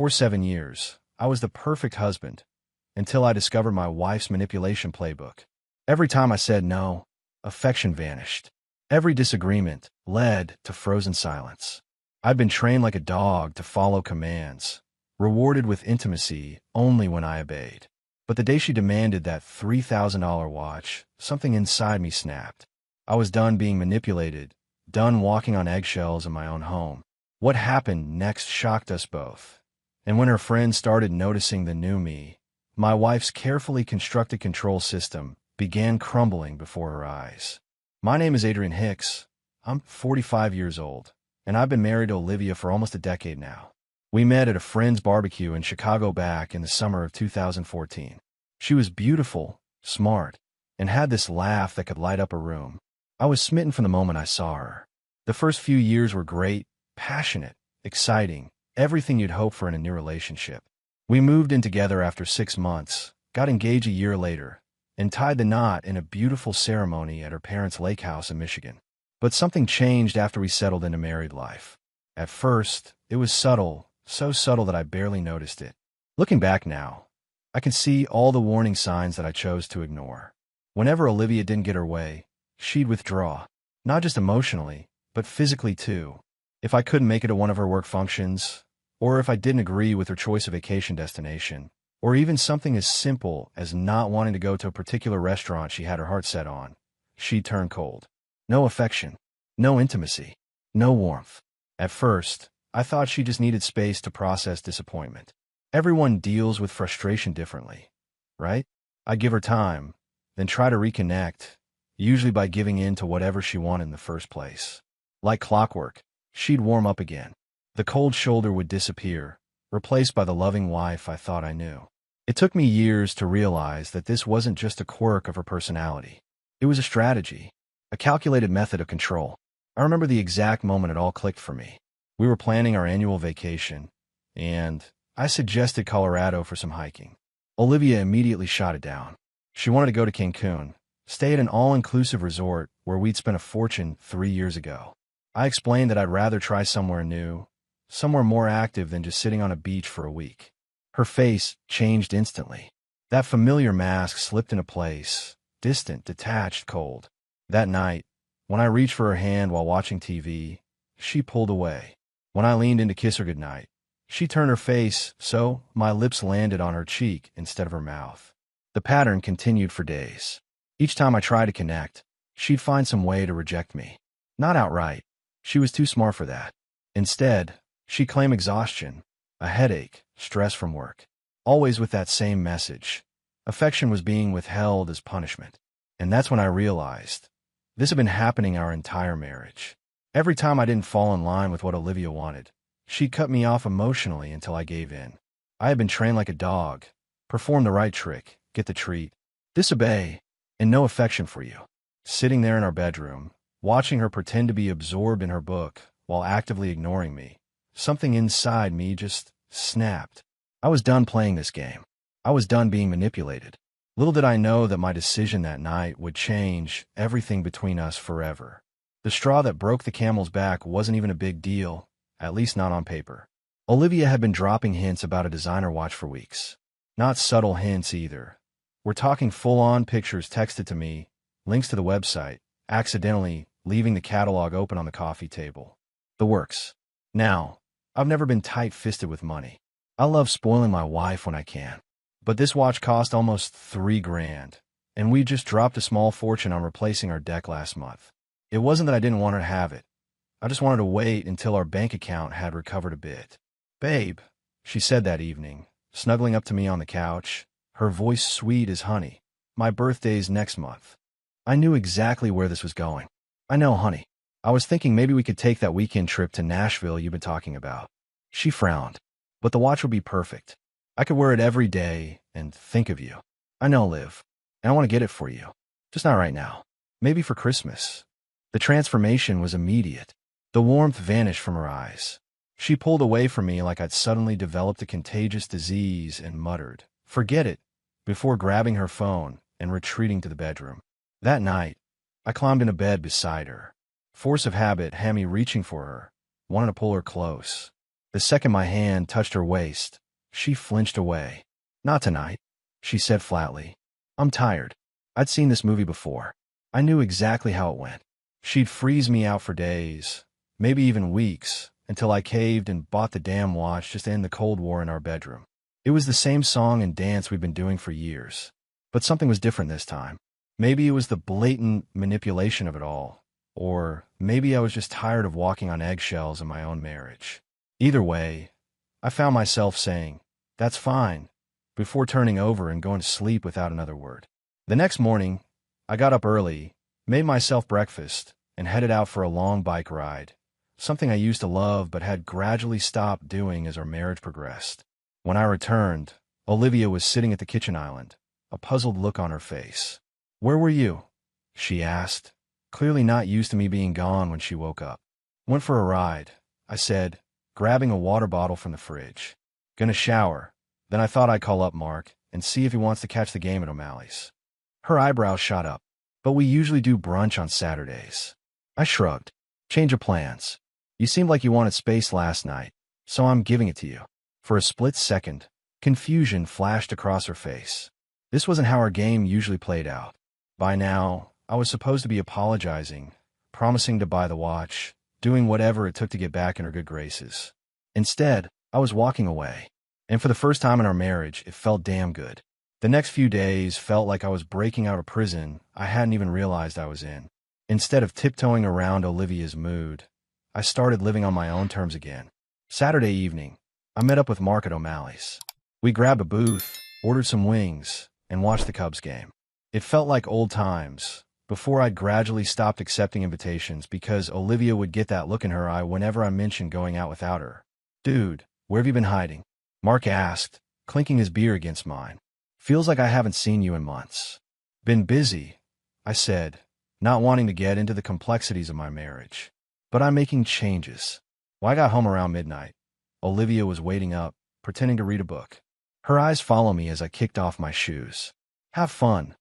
For 7 years, I was the perfect husband, until I discovered my wife's manipulation playbook. Every time I said no, affection vanished. Every disagreement led to frozen silence. I'd been trained like a dog to follow commands, rewarded with intimacy only when I obeyed. But the day she demanded that $3,000 watch, something inside me snapped. I was done being manipulated, done walking on eggshells in my own home. What happened next shocked us both. And when her friends started noticing the new me, my wife's carefully constructed control system began crumbling before her eyes. My name is Adrian Hicks. I'm 45 years old, and I've been married to Olivia for almost a decade now. We met at a friend's barbecue in Chicago back in the summer of 2014. She was beautiful, smart, and had this laugh that could light up a room. I was smitten from the moment I saw her. The first few years were great, passionate, exciting, everything you'd hope for in a new relationship. We moved in together after 6 months, got engaged a year later, and tied the knot in a beautiful ceremony at her parents' lake house in Michigan. But something changed after we settled into married life. At first, it was subtle, so subtle that I barely noticed it. Looking back now, I can see all the warning signs that I chose to ignore. Whenever Olivia didn't get her way, she'd withdraw. Not just emotionally, but physically too. If I couldn't make it to one of her work functions, or if I didn't agree with her choice of vacation destination, or even something as simple as not wanting to go to a particular restaurant she had her heart set on, she'd turn cold. No affection, no intimacy, no warmth. At first, I thought she just needed space to process disappointment. Everyone deals with frustration differently, right? I'd give her time, then try to reconnect, usually by giving in to whatever she wanted in the first place. Like clockwork, she'd warm up again. The cold shoulder would disappear, replaced by the loving wife I thought I knew. It took me years to realize that this wasn't just a quirk of her personality. It was a strategy, a calculated method of control. I remember the exact moment it all clicked for me. We were planning our annual vacation, and I suggested Colorado for some hiking. Olivia immediately shot it down. She wanted to go to Cancun, stay at an all-inclusive resort where we'd spent a fortune 3 years ago. I explained that I'd rather try somewhere new, somewhere more active than just sitting on a beach for a week. Her face changed instantly. That familiar mask slipped into place, distant, detached, cold. That night, when I reached for her hand while watching TV, she pulled away. When I leaned in to kiss her goodnight, she turned her face so my lips landed on her cheek instead of her mouth. The pattern continued for days. Each time I tried to connect, she'd find some way to reject me. Not outright. She was too smart for that. Instead, she'd claim exhaustion, a headache, stress from work. Always with that same message. Affection was being withheld as punishment. And that's when I realized this had been happening our entire marriage. Every time I didn't fall in line with what Olivia wanted, she'd cut me off emotionally until I gave in. I had been trained like a dog. Perform the right trick, get the treat, disobey, and no affection for you. Sitting there in our bedroom, watching her pretend to be absorbed in her book while actively ignoring me, something inside me just snapped. I was done playing this game. I was done being manipulated. Little did I know that my decision that night would change everything between us forever. The straw that broke the camel's back wasn't even a big deal, at least not on paper. Olivia had been dropping hints about a designer watch for weeks. Not subtle hints either. We're talking full-on pictures texted to me, links to the website, accidentally leaving the catalog open on the coffee table. The works. Now, I've never been tight-fisted with money. I love spoiling my wife when I can. But this watch cost almost $3,000, and we just dropped a small fortune on replacing our deck last month. It wasn't that I didn't want her to have it. I just wanted to wait until our bank account had recovered a bit. "Babe," she said that evening, snuggling up to me on the couch, her voice sweet as honey. "My birthday's next month." I knew exactly where this was going. "I know, honey. I was thinking maybe we could take that weekend trip to Nashville you've been talking about." She frowned. "But the watch would be perfect. I could wear it every day and think of you." "I know, Liv, and I want to get it for you. Just not right now. Maybe for Christmas." The transformation was immediate. The warmth vanished from her eyes. She pulled away from me like I'd suddenly developed a contagious disease and muttered, "Forget it," before grabbing her phone and retreating to the bedroom. That night, I climbed into bed beside her. Force of habit had me reaching for her, wanting to pull her close. The second my hand touched her waist, she flinched away. Not tonight, she said flatly. I'm tired. I'd seen this movie before. I knew exactly how it went. She'd freeze me out for days, maybe even weeks, until I caved and bought the damn watch just to end the Cold War in our bedroom. It was the same song and dance we'd been doing for years. But something was different this time. Maybe it was the blatant manipulation of it all. Or maybe I was just tired of walking on eggshells in my own marriage. Either way, I found myself saying, "That's fine," before turning over and going to sleep without another word. The next morning, I got up early, made myself breakfast, and headed out for a long bike ride, something I used to love but had gradually stopped doing as our marriage progressed. When I returned, Olivia was sitting at the kitchen island, a puzzled look on her face. "Where were you?" she asked, clearly not used to me being gone when she woke up. "Went for a ride," I said, grabbing a water bottle from the fridge. "Gonna shower. Then I thought I'd call up Mark and see if he wants to catch the game at O'Malley's." Her eyebrows shot up. "But we usually do brunch on Saturdays." I shrugged. "Change of plans. You seemed like you wanted space last night, so I'm giving it to you." For a split second, confusion flashed across her face. This wasn't how our game usually played out. By now, I was supposed to be apologizing, promising to buy the watch, doing whatever it took to get back in her good graces. Instead, I was walking away. And for the first time in our marriage, it felt damn good. The next few days felt like I was breaking out of prison I hadn't even realized I was in. Instead of tiptoeing around Olivia's mood, I started living on my own terms again. Saturday evening, I met up with Mark at O'Malley's. We grabbed a booth, ordered some wings, and watched the Cubs game. It felt like old times, before I'd gradually stopped accepting invitations because Olivia would get that look in her eye whenever I mentioned going out without her. "Dude, where have you been hiding?" Mark asked, clinking his beer against mine. "Feels like I haven't seen you in months." "Been busy," I said, not wanting to get into the complexities of my marriage. "But I'm making changes." Well, I got home around midnight. Olivia was waiting up, pretending to read a book. Her eyes followed me as I kicked off my shoes. "Have fun?"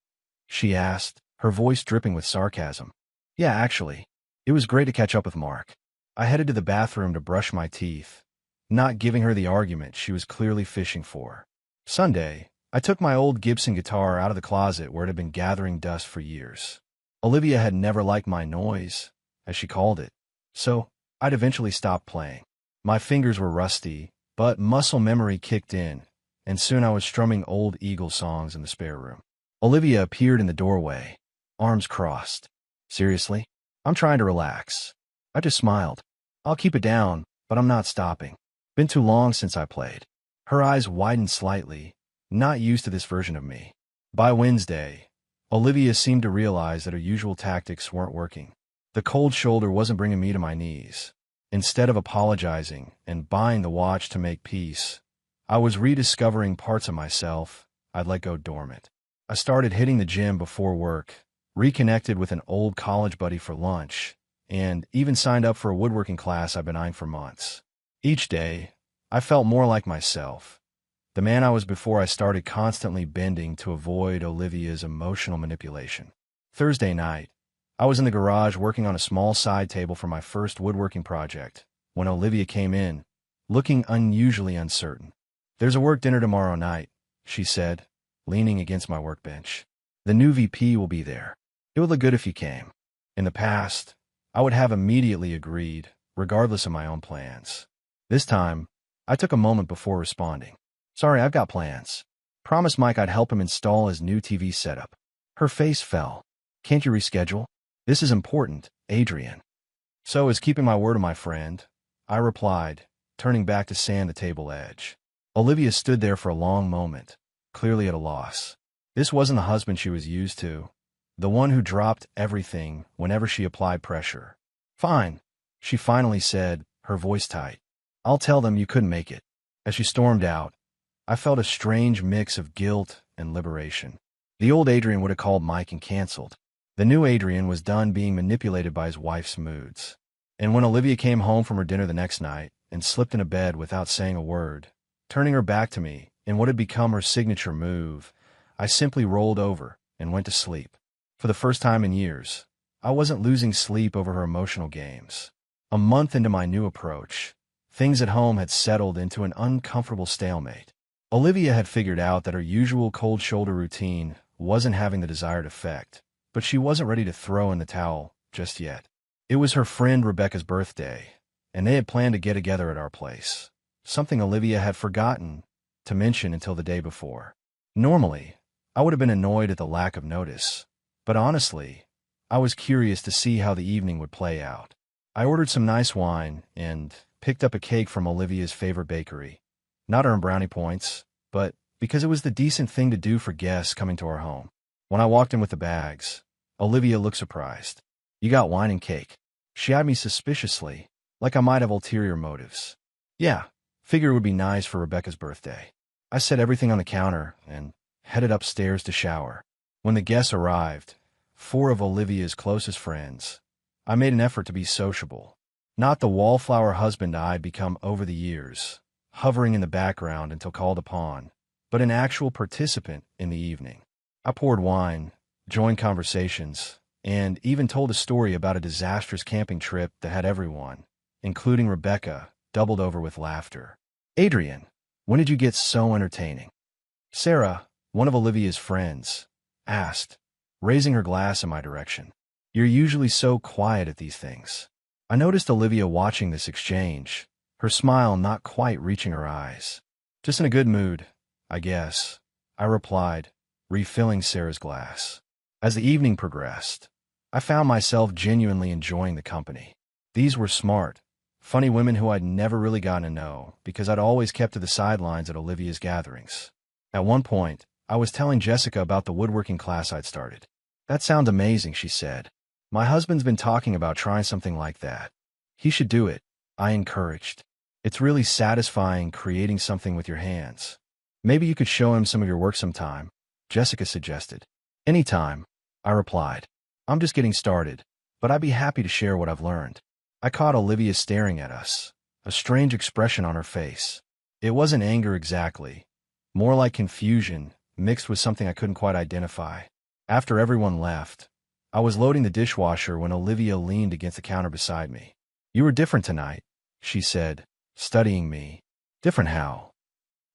she asked, her voice dripping with sarcasm. "Yeah, actually. It was great to catch up with Mark." I headed to the bathroom to brush my teeth, not giving her the argument she was clearly fishing for. Sunday, I took my old Gibson guitar out of the closet where it had been gathering dust for years. Olivia had never liked my noise, as she called it, so I'd eventually stopped playing. My fingers were rusty, but muscle memory kicked in, and soon I was strumming old Eagles songs in the spare room. Olivia appeared in the doorway, arms crossed. "Seriously? I'm trying to relax." I just smiled. "I'll keep it down, but I'm not stopping. Been too long since I played." Her eyes widened slightly, not used to this version of me. By Wednesday, Olivia seemed to realize that her usual tactics weren't working. The cold shoulder wasn't bringing me to my knees. Instead of apologizing and buying the watch to make peace, I was rediscovering parts of myself I'd let go dormant. I started hitting the gym before work, reconnected with an old college buddy for lunch, and even signed up for a woodworking class I've been eyeing for months. Each day, I felt more like myself, the man I was before I started constantly bending to avoid Olivia's emotional manipulation. Thursday night, I was in the garage working on a small side table for my first woodworking project when Olivia came in, looking unusually uncertain. "There's a work dinner tomorrow night," she said, leaning against my workbench. "The new VP will be there. It would look good if you came." In the past, I would have immediately agreed, regardless of my own plans. This time, I took a moment before responding. "Sorry, I've got plans. Promised Mike I'd help him install his new TV setup." Her face fell. "Can't you reschedule? This is important, Adrian." "So is keeping my word to my friend," I replied, turning back to sand the table edge. Olivia stood there for a long moment, clearly at a loss. This wasn't the husband she was used to, the one who dropped everything whenever she applied pressure. "Fine," she finally said, her voice tight. "I'll tell them you couldn't make it." As she stormed out, I felt a strange mix of guilt and liberation. The old Adrian would have called Mike and canceled. The new Adrian was done being manipulated by his wife's moods. And when Olivia came home from her dinner the next night and slipped into bed without saying a word, turning her back to me in what had become her signature move, I simply rolled over and went to sleep. For the first time in years, I wasn't losing sleep over her emotional games. A month into my new approach, Things at home had settled into an uncomfortable stalemate. Olivia had figured out that her usual cold shoulder routine wasn't having the desired effect, but she wasn't ready to throw in the towel just yet. It was her friend Rebecca's birthday, and they had planned to get together at our place, something Olivia had forgotten to mention until the day before. Normally, I would have been annoyed at the lack of notice, but honestly, I was curious to see how the evening would play out. I ordered some nice wine and picked up a cake from Olivia's favorite bakery. Not to earn brownie points, but because it was the decent thing to do for guests coming to our home. When I walked in with the bags, Olivia looked surprised. "You got wine and cake?" She eyed me suspiciously, like I might have ulterior motives. "Yeah, figured it would be nice for Rebecca's birthday." I set everything on the counter and headed upstairs to shower. When the guests arrived, 4 of Olivia's closest friends, I made an effort to be sociable. Not the wallflower husband I'd become over the years, hovering in the background until called upon, but an actual participant in the evening. I poured wine, joined conversations, and even told a story about a disastrous camping trip that had everyone, including Rebecca, doubled over with laughter. "Adrian, when did you get so entertaining?" Sarah, one of Olivia's friends, asked, raising her glass in my direction. "You're usually so quiet at these things." I noticed Olivia watching this exchange, her smile not quite reaching her eyes. "Just in a good mood, I guess," I replied, refilling Sarah's glass. As the evening progressed, I found myself genuinely enjoying the company. These were smart, funny women who I'd never really gotten to know because I'd always kept to the sidelines at Olivia's gatherings. At one point, I was telling Jessica about the woodworking class I'd started. "That sounds amazing," she said. "My husband's been talking about trying something like that." "He should do it," I encouraged. "It's really satisfying creating something with your hands." "Maybe you could show him some of your work sometime," Jessica suggested. "Anytime," I replied. "I'm just getting started, but I'd be happy to share what I've learned." I caught Olivia staring at us, a strange expression on her face. It wasn't anger exactly, more like confusion mixed with something I couldn't quite identify. After everyone left, I was loading the dishwasher when Olivia leaned against the counter beside me. "You were different tonight," she said, studying me. "Different how?"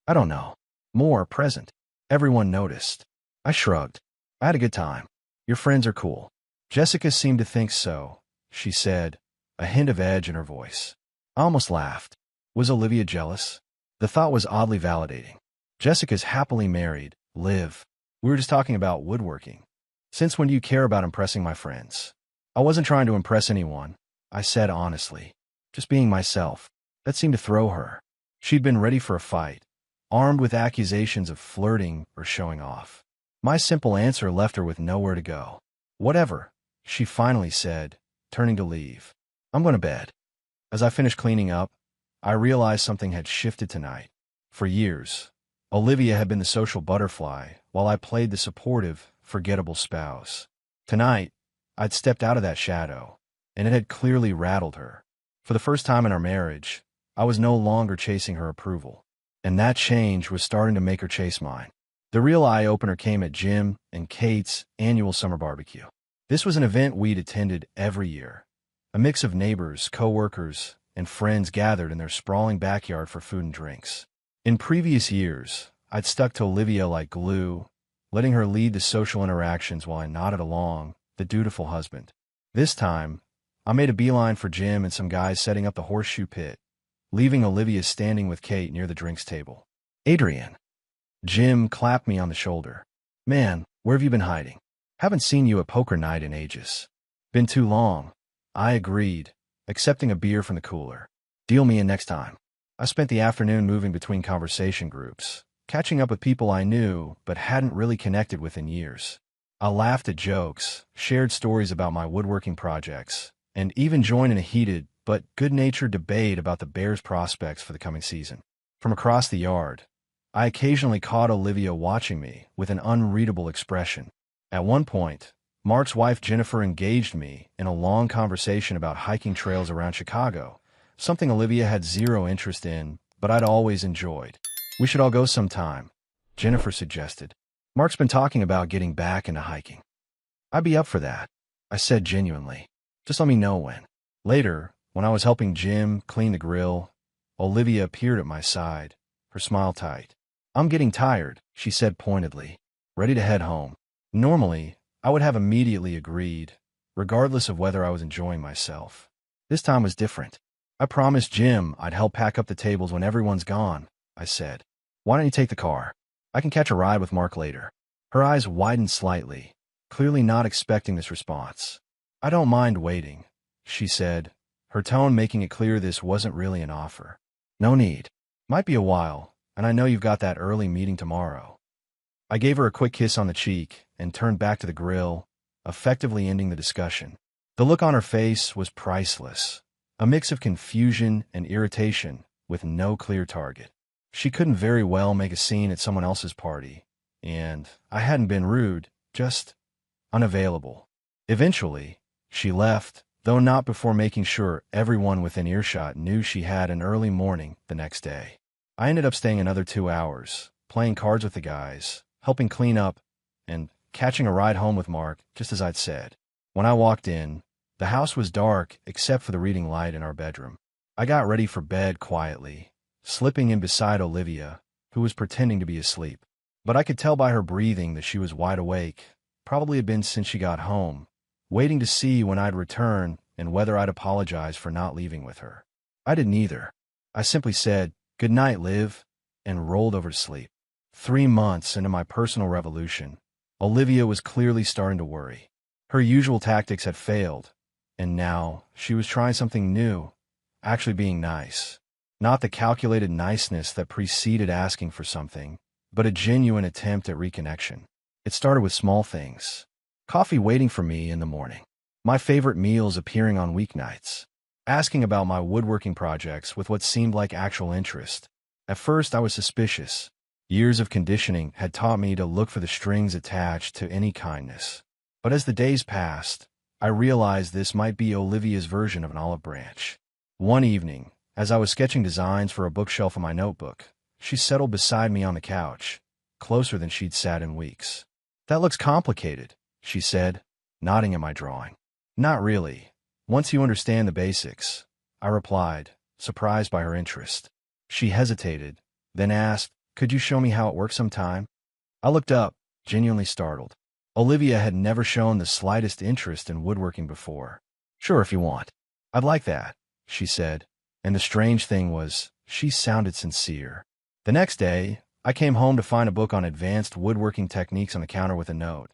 "I don't know. More present." Everyone noticed. I shrugged. "I had a good time. Your friends are cool." "Jessica seemed to think so," she said, a hint of edge in her voice. I almost laughed. Was Olivia jealous? The thought was oddly validating. Jessica's happily married, Liv. We were just talking about woodworking. "Since when do you care about impressing my friends?" "I wasn't trying to impress anyone," I said honestly. "Just being myself." That seemed to throw her. She'd been ready for a fight, armed with accusations of flirting or showing off. My simple answer left her with nowhere to go. "Whatever," she finally said, turning to leave. "I'm going to bed." As I finished cleaning up, I realized something had shifted tonight. For years, Olivia had been the social butterfly, while I played the supportive, forgettable spouse. Tonight, I'd stepped out of that shadow, and it had clearly rattled her. For the first time in our marriage, I was no longer chasing her approval, and that change was starting to make her chase mine. The real eye-opener came at Jim and Kate's annual summer barbecue. This was an event we'd attended every year. A mix of neighbors, co-workers, and friends gathered in their sprawling backyard for food and drinks. In previous years, I'd stuck to Olivia like glue, letting her lead the social interactions while I nodded along, the dutiful husband. This time, I made a beeline for Jim and some guys setting up the horseshoe pit, leaving Olivia standing with Kate near the drinks table. "Adrian." Jim clapped me on the shoulder. "Man, where have you been hiding? Haven't seen you at poker night in ages." "Been too long," I agreed, accepting a beer from the cooler. "Deal me in next time." I spent the afternoon moving between conversation groups, catching up with people I knew but hadn't really connected with in years. I laughed at jokes, shared stories about my woodworking projects, and even joined in a heated but good-natured debate about the Bears' prospects for the coming season. From across the yard, I occasionally caught Olivia watching me with an unreadable expression. At one point, Mark's wife Jennifer engaged me in a long conversation about hiking trails around Chicago, something Olivia had zero interest in, but I'd always enjoyed. "We should all go sometime," Jennifer suggested. "Mark's been talking about getting back into hiking." "I'd be up for that," I said genuinely. "Just let me know when." Later, when I was helping Jim clean the grill, Olivia appeared at my side, her smile tight. "I'm getting tired," she said pointedly, ready to head home. Normally, I would have immediately agreed, regardless of whether I was enjoying myself. This time was different. "I promised Jim I'd help pack up the tables when everyone's gone," I said. "Why don't you take the car? I can catch a ride with Mark later." Her eyes widened slightly, clearly not expecting this response. "I don't mind waiting," she said, her tone making it clear this wasn't really an offer. "No need. Might be a while, and I know you've got that early meeting tomorrow." I gave her a quick kiss on the cheek and turned back to the grill, effectively ending the discussion. The look on her face was priceless, a mix of confusion and irritation with no clear target. She couldn't very well make a scene at someone else's party, and I hadn't been rude, just unavailable. Eventually, she left, though not before making sure everyone within earshot knew she had an early morning the next day. I ended up staying another 2 hours, playing cards with the guys, helping clean up, and catching a ride home with Mark, just as I'd said. When I walked in, the house was dark except for the reading light in our bedroom. I got ready for bed quietly, slipping in beside Olivia, who was pretending to be asleep. But I could tell by her breathing that she was wide awake, probably had been since she got home, waiting to see when I'd return and whether I'd apologize for not leaving with her. I didn't either. I simply said, "Good night, Liv," and rolled over to sleep. 3 months into my personal revolution, Olivia was clearly starting to worry. Her usual tactics had failed, and now she was trying something new, actually being nice. Not the calculated niceness that preceded asking for something, but a genuine attempt at reconnection. It started with small things. Coffee waiting for me in the morning. My favorite meals appearing on weeknights. Asking about my woodworking projects with what seemed like actual interest. At first, I was suspicious. Years of conditioning had taught me to look for the strings attached to any kindness. But as the days passed, I realized this might be Olivia's version of an olive branch. One evening, as I was sketching designs for a bookshelf in my notebook, she settled beside me on the couch, closer than she'd sat in weeks. "That looks complicated," she said, nodding at my drawing. "Not really. Once you understand the basics," I replied, surprised by her interest. She hesitated, then asked, "Could you show me how it works sometime?" I looked up, genuinely startled. Olivia had never shown the slightest interest in woodworking before. "Sure, if you want." "I'd like that," she said, and the strange thing was, she sounded sincere. The next day, I came home to find a book on advanced woodworking techniques on the counter with a note.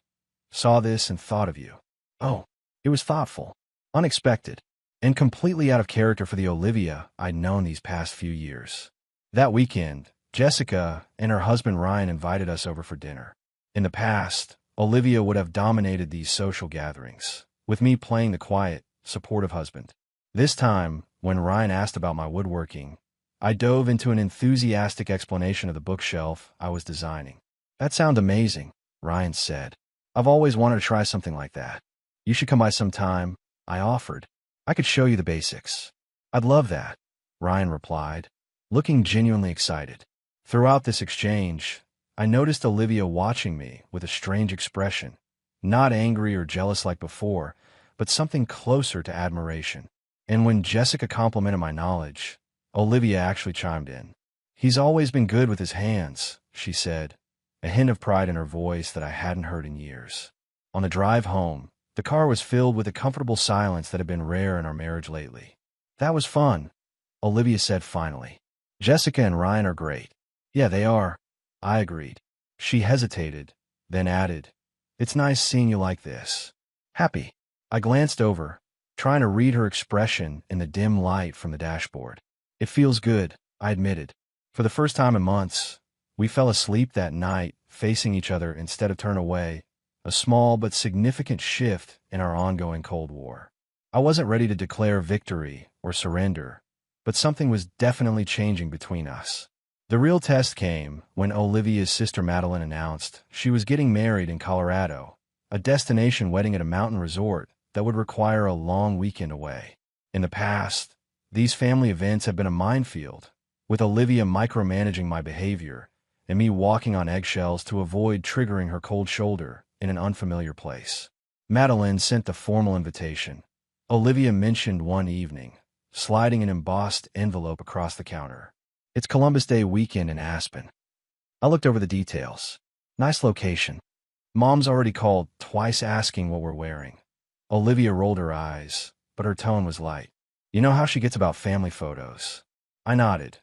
"Saw this and thought of you." Oh, it was thoughtful, unexpected, and completely out of character for the Olivia I'd known these past few years. That weekend, Jessica and her husband Ryan invited us over for dinner. In the past, Olivia would have dominated these social gatherings, with me playing the quiet, supportive husband. This time, when Ryan asked about my woodworking, I dove into an enthusiastic explanation of the bookshelf I was designing. "That sounds amazing," Ryan said. "I've always wanted to try something like that. You should come by sometime," I offered. "I could show you the basics." "I'd love that," Ryan replied, looking genuinely excited. Throughout this exchange, I noticed Olivia watching me with a strange expression, not angry or jealous like before, but something closer to admiration. And when Jessica complimented my knowledge, Olivia actually chimed in. "He's always been good with his hands," she said, a hint of pride in her voice that I hadn't heard in years. On the drive home, the car was filled with a comfortable silence that had been rare in our marriage lately. "That was fun," Olivia said finally. "Jessica and Ryan are great." "Yeah, they are," I agreed. She hesitated, then added, "It's nice seeing you like this." "Happy." I glanced over, trying to read her expression in the dim light from the dashboard. "It feels good," I admitted. For the first time in months, we fell asleep that night, facing each other instead of turn away, a small but significant shift in our ongoing Cold War. I wasn't ready to declare victory or surrender, but something was definitely changing between us. The real test came when Olivia's sister Madeline announced she was getting married in Colorado, a destination wedding at a mountain resort that would require a long weekend away. In the past, these family events have been a minefield, with Olivia micromanaging my behavior and me walking on eggshells to avoid triggering her cold shoulder in an unfamiliar place. Madeline sent the formal invitation. Olivia mentioned one evening, sliding an embossed envelope across the counter. It's Columbus Day weekend in Aspen. I looked over the details. Nice location. Mom's already called twice asking what we're wearing. Olivia rolled her eyes, but her tone was light. You know how she gets about family photos. I nodded,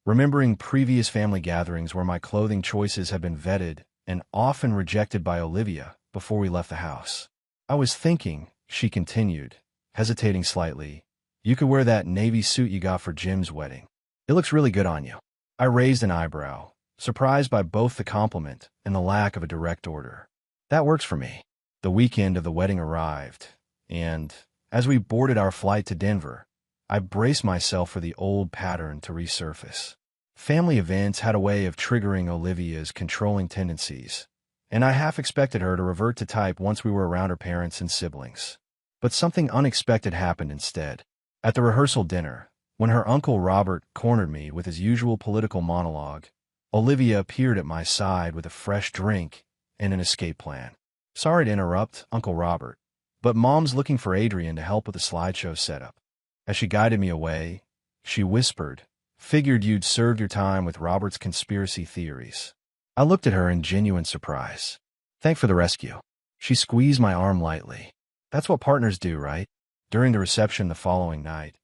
remembering previous family gatherings where my clothing choices had been vetted and often rejected by Olivia before we left the house. I was thinking, she continued, hesitating slightly, you could wear that navy suit you got for Jim's wedding. It looks really good on you. I raised an eyebrow, surprised by both the compliment and the lack of a direct order. That works for me. The weekend of the wedding arrived, and as we boarded our flight to Denver, I braced myself for the old pattern to resurface. Family events had a way of triggering Olivia's controlling tendencies, and I half expected her to revert to type once we were around her parents and siblings. But something unexpected happened instead. At the rehearsal dinner, when her Uncle Robert cornered me with his usual political monologue, Olivia appeared at my side with a fresh drink and an escape plan. Sorry to interrupt, Uncle Robert, but Mom's looking for Adrian to help with the slideshow setup. As she guided me away, she whispered, figured you'd served your time with Robert's conspiracy theories. I looked at her in genuine surprise. Thanks for the rescue. She squeezed my arm lightly. That's what partners do, right? During the reception the following night,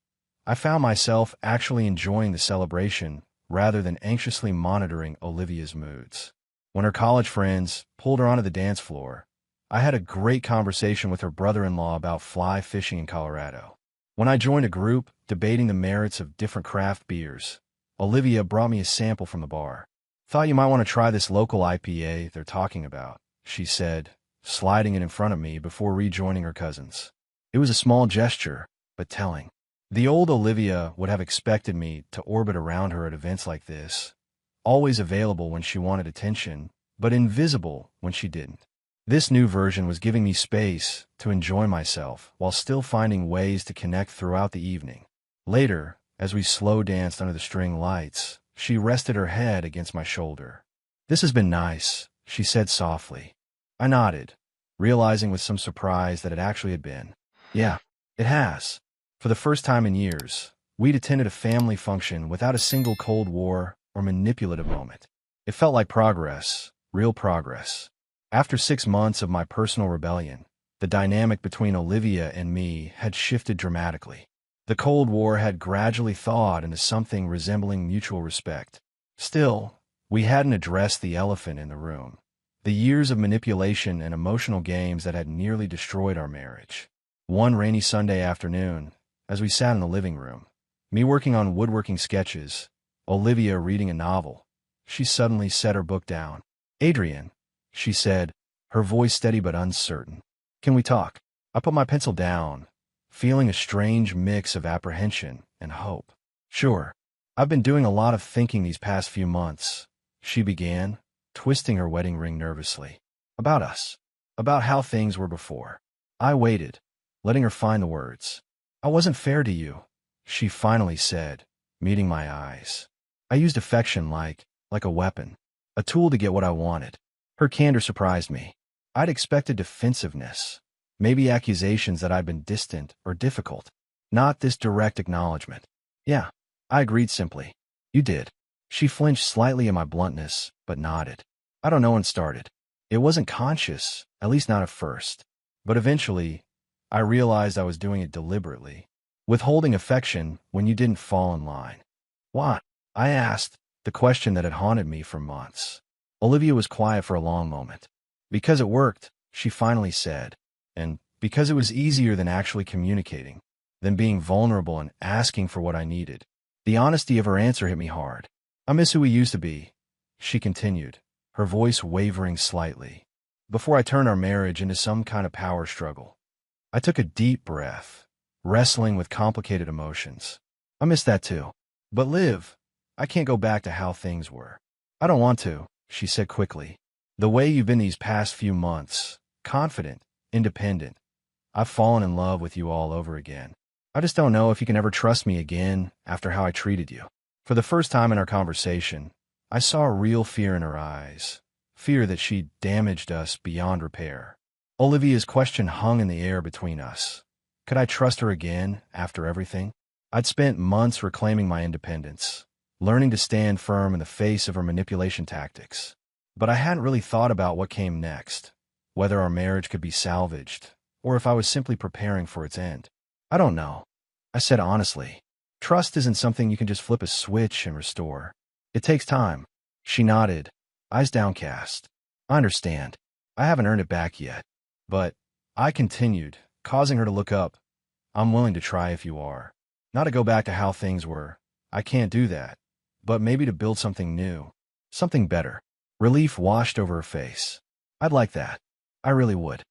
I found myself actually enjoying the celebration rather than anxiously monitoring Olivia's moods. When her college friends pulled her onto the dance floor, I had a great conversation with her brother-in-law about fly fishing in Colorado. When I joined a group debating the merits of different craft beers, Olivia brought me a sample from the bar. Thought you might want to try this local IPA they're talking about, she said, sliding it in front of me before rejoining her cousins. It was a small gesture, but telling. The old Olivia would have expected me to orbit around her at events like this, always available when she wanted attention, but invisible when she didn't. This new version was giving me space to enjoy myself while still finding ways to connect throughout the evening. Later, as we slow danced under the string lights, she rested her head against my shoulder. This has been nice, she said softly. I nodded, realizing with some surprise that it actually had been. Yeah, it has. For the first time in years, we'd attended a family function without a single Cold War or manipulative moment. It felt like progress, real progress. After 6 months of my personal rebellion, the dynamic between Olivia and me had shifted dramatically. The Cold War had gradually thawed into something resembling mutual respect. Still, we hadn't addressed the elephant in the room. The years of manipulation and emotional games that had nearly destroyed our marriage. One rainy Sunday afternoon, as we sat in the living room, me working on woodworking sketches, Olivia reading a novel, she suddenly set her book down. Adrian, she said, her voice steady but uncertain. Can we talk? I put my pencil down, feeling a strange mix of apprehension and hope. Sure. I've been doing a lot of thinking these past few months, she began, twisting her wedding ring nervously. About us. About how things were before. I waited, letting her find the words. I wasn't fair to you, she finally said, meeting my eyes. I used affection like a weapon, a tool to get what I wanted. Her candor surprised me. I'd expected defensiveness, maybe accusations that I'd been distant or difficult, not this direct acknowledgement. Yeah, I agreed simply. You did. She flinched slightly at my bluntness, but nodded. I don't know when it started. It wasn't conscious, at least not at first. But eventually, I realized I was doing it deliberately, withholding affection when you didn't fall in line. Why? I asked, the question that had haunted me for months. Olivia was quiet for a long moment. Because it worked, she finally said, and because it was easier than actually communicating, than being vulnerable and asking for what I needed. The honesty of her answer hit me hard. I miss who we used to be, she continued, her voice wavering slightly, before I turned our marriage into some kind of power struggle. I took a deep breath, wrestling with complicated emotions. I miss that too. But Liv, I can't go back to how things were. I don't want to, she said quickly. The way you've been these past few months, confident, independent, I've fallen in love with you all over again. I just don't know if you can ever trust me again after how I treated you. For the first time in our conversation, I saw a real fear in her eyes, fear that she'd damaged us beyond repair. Olivia's question hung in the air between us. Could I trust her again after everything? I'd spent months reclaiming my independence, learning to stand firm in the face of her manipulation tactics. But I hadn't really thought about what came next, whether our marriage could be salvaged, or if I was simply preparing for its end. I don't know, I said honestly. Trust isn't something you can just flip a switch and restore. It takes time. She nodded, eyes downcast. I understand. I haven't earned it back yet. But, I continued, causing her to look up. I'm willing to try if you are. Not to go back to how things were. I can't do that. But maybe to build something new. Something better. Relief washed over her face. I'd like that. I really would.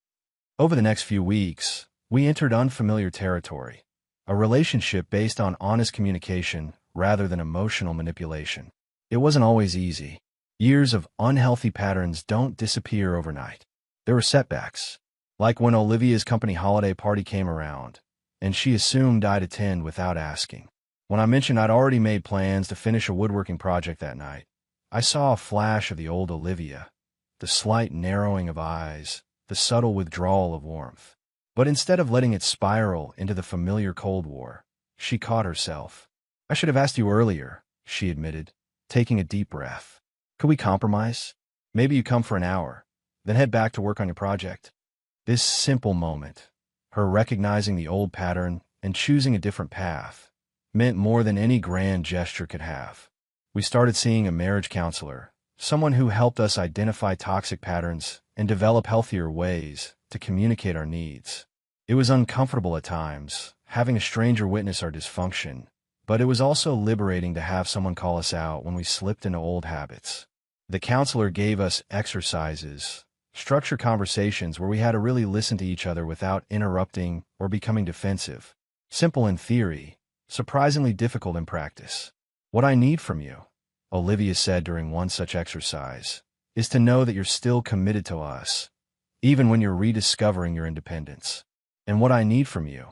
Over the next few weeks, we entered unfamiliar territory. A relationship based on honest communication rather than emotional manipulation. It wasn't always easy. Years of unhealthy patterns don't disappear overnight. There were setbacks. Like when Olivia's company holiday party came around, and she assumed I'd attend without asking. When I mentioned I'd already made plans to finish a woodworking project that night, I saw a flash of the old Olivia, the slight narrowing of eyes, the subtle withdrawal of warmth. But instead of letting it spiral into the familiar Cold War, she caught herself. I should have asked you earlier, she admitted, taking a deep breath. Could we compromise? Maybe you come for an hour, then head back to work on your project. This simple moment, her recognizing the old pattern and choosing a different path, meant more than any grand gesture could have. We started seeing a marriage counselor, someone who helped us identify toxic patterns and develop healthier ways to communicate our needs. It was uncomfortable at times, having a stranger witness our dysfunction, but it was also liberating to have someone call us out when we slipped into old habits. The counselor gave us exercises, structured conversations where we had to really listen to each other without interrupting or becoming defensive. Simple in theory, surprisingly difficult in practice. What I need from you, Olivia said during one such exercise, is to know that you're still committed to us, even when you're rediscovering your independence. And what I need from you,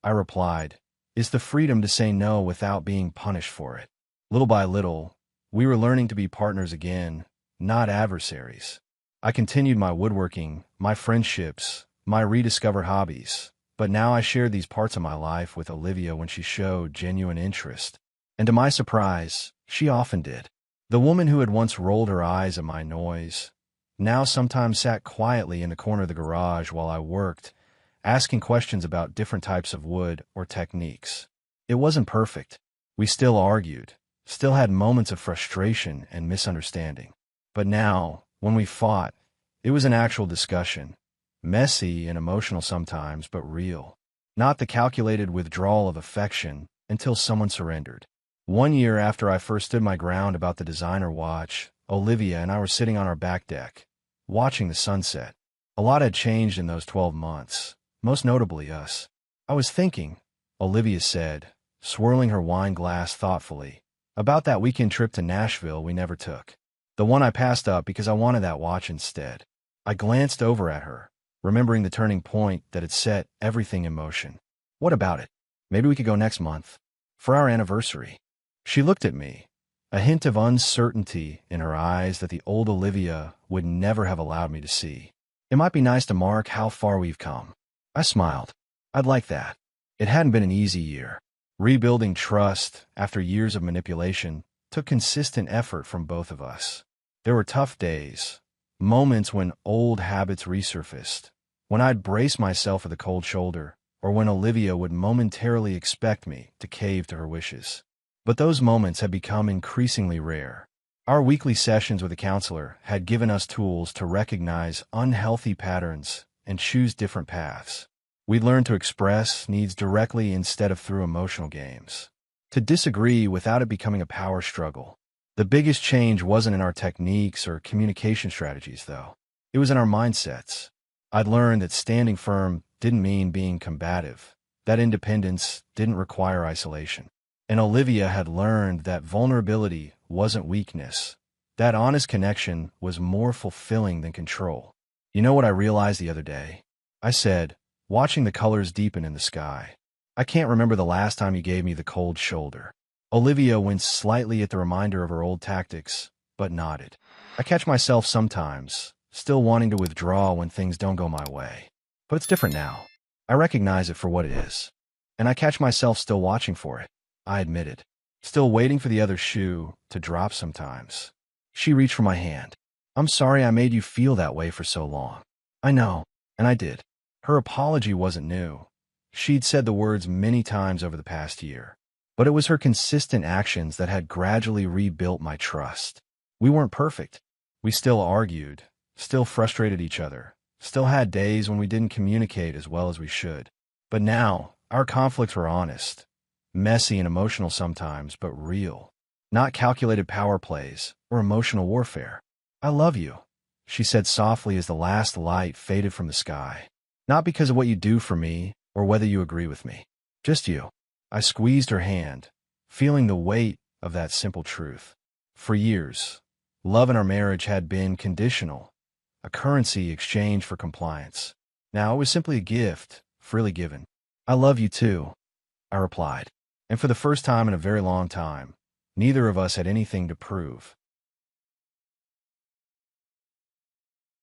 I replied, is the freedom to say no without being punished for it. Little by little, we were learning to be partners again, not adversaries. I continued my woodworking, my friendships, my rediscovered hobbies, but now I shared these parts of my life with Olivia when she showed genuine interest. And to my surprise, she often did. The woman who had once rolled her eyes at my noise, now sometimes sat quietly in the corner of the garage while I worked, asking questions about different types of wood or techniques. It wasn't perfect. We still argued, still had moments of frustration and misunderstanding. But now, when we fought, it was an actual discussion, messy and emotional sometimes, but real. Not the calculated withdrawal of affection until someone surrendered. 1 year after I first stood my ground about the designer watch, Olivia and I were sitting on our back deck, watching the sunset. A lot had changed in those 12 months, most notably us. I was thinking, Olivia said, swirling her wine glass thoughtfully, about that weekend trip to Nashville we never took. The one I passed up because I wanted that watch instead. I glanced over at her, remembering the turning point that had set everything in motion. What about it? Maybe we could go next month, for our anniversary. She looked at me, a hint of uncertainty in her eyes that the old Olivia would never have allowed me to see. It might be nice to mark how far we've come. I smiled. I'd like that. It hadn't been an easy year. Rebuilding trust after years of manipulation took consistent effort from both of us. There were tough days, moments when old habits resurfaced, when I'd brace myself for the cold shoulder, or when Olivia would momentarily expect me to cave to her wishes. But those moments had become increasingly rare. Our weekly sessions with a counselor had given us tools to recognize unhealthy patterns and choose different paths. We learned to express needs directly instead of through emotional games. To disagree without it becoming a power struggle. The biggest change wasn't in our techniques or communication strategies, though. It was in our mindsets. I'd learned that standing firm didn't mean being combative, that independence didn't require isolation. And Olivia had learned that vulnerability wasn't weakness, that honest connection was more fulfilling than control. You know what I realized the other day? I said, watching the colors deepen in the sky. I can't remember the last time you gave me the cold shoulder. Olivia winced slightly at the reminder of her old tactics, but nodded. I catch myself sometimes, still wanting to withdraw when things don't go my way. But it's different now. I recognize it for what it is. And I catch myself still watching for it, I admitted. Still waiting for the other shoe to drop sometimes. She reached for my hand. I'm sorry I made you feel that way for so long. I know, and I did. Her apology wasn't new. She'd said the words many times over the past year. But it was her consistent actions that had gradually rebuilt my trust. We weren't perfect. We still argued, still frustrated each other, still had days when we didn't communicate as well as we should. But now, our conflicts were honest, messy and emotional sometimes, but real. Not calculated power plays or emotional warfare. I love you, she said softly as the last light faded from the sky. Not because of what you do for me or whether you agree with me. Just you. I squeezed her hand, feeling the weight of that simple truth. For years, love in our marriage had been conditional, a currency exchanged for compliance. Now it was simply a gift, freely given. I love you too, I replied. And for the first time in a very long time, neither of us had anything to prove.